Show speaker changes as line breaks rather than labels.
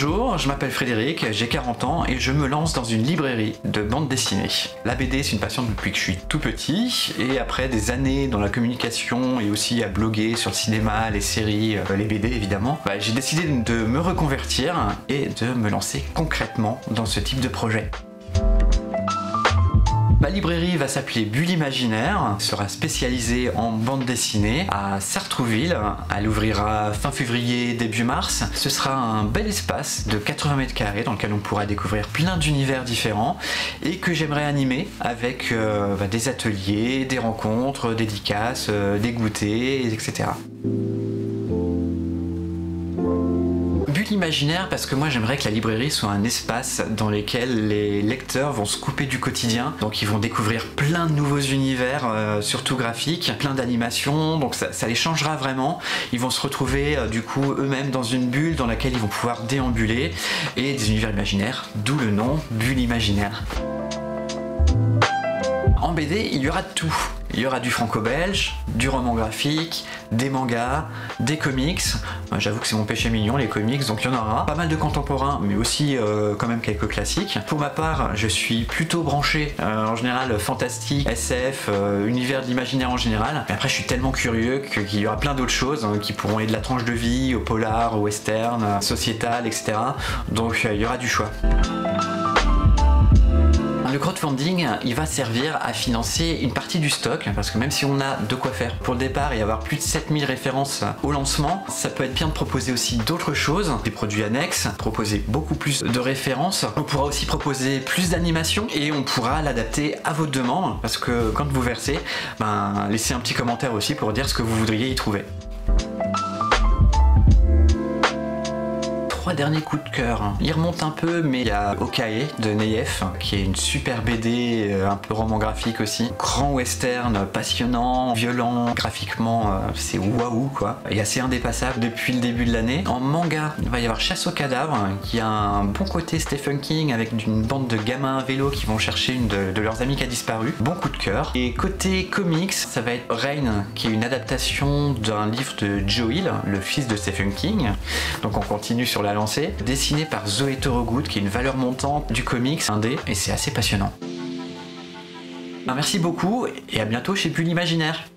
Bonjour, je m'appelle Frédéric, j'ai 40 ans et je me lance dans une librairie de bande dessinée. La BD, c'est une passion depuis que je suis tout petit, et après des années dans la communication et aussi à bloguer sur le cinéma, les séries, les BD évidemment, j'ai décidé de me reconvertir et de me lancer concrètement dans ce type de projet. Ma librairie va s'appeler Bulle Imaginaire, sera spécialisée en bande dessinée à Sartrouville. Elle ouvrira fin février, début mars. Ce sera un bel espace de 80 mètres carrés dans lequel on pourra découvrir plein d'univers différents et que j'aimerais animer avec des ateliers, des rencontres, dédicaces, des goûters, etc. Imaginaire parce que moi j'aimerais que la librairie soit un espace dans lequel les lecteurs vont se couper du quotidien, donc ils vont découvrir plein de nouveaux univers, surtout graphiques, plein d'animations, donc ça les changera vraiment. Ils vont se retrouver du coup eux-mêmes dans une bulle dans laquelle ils vont pouvoir déambuler, et des univers imaginaires, d'où le nom Bulle Imaginaire. En BD, il y aura de tout. Il y aura du franco-belge, du roman graphique, des mangas, des comics. J'avoue que c'est mon péché mignon, les comics, donc il y en aura. Pas mal de contemporains, mais aussi quand même quelques classiques. Pour ma part, je suis plutôt branché, en général, fantastique, SF, univers de l'imaginaire en général. Mais après, je suis tellement curieux qu'il y aura plein d'autres choses qui pourront aller de la tranche de vie, au polar, au western, sociétal, etc. Donc il y aura du choix. Le crowdfunding, il va servir à financer une partie du stock, parce que même si on a de quoi faire pour le départ et avoir plus de 7000 références au lancement, ça peut être bien de proposer aussi d'autres choses, des produits annexes, proposer beaucoup plus de références. On pourra aussi proposer plus d'animations et on pourra l'adapter à votre demande, parce que quand vous versez, laissez un petit commentaire aussi pour dire ce que vous voudriez y trouver. 3 derniers coups de cœur. Il remonte un peu, mais il y a Okae de Neyef, qui est une super BD, un peu roman graphique aussi. Grand western, passionnant, violent, graphiquement c'est waouh quoi, et assez indépassable depuis le début de l'année. En manga, il va y avoir Chasse aux cadavres, qui a un bon côté Stephen King, avec une bande de gamins à vélo qui vont chercher une de leurs amies qui a disparu. Bon coup de cœur. Et côté comics, ça va être Rain, qui est une adaptation d'un livre de Joe Hill, le fils de Stephen King. Donc on continue sur la lancée, dessiné par Zoé Torogood, qui est une valeur montante du comics indé, et c'est assez passionnant. Merci beaucoup et à bientôt chez Bulle Imaginaire.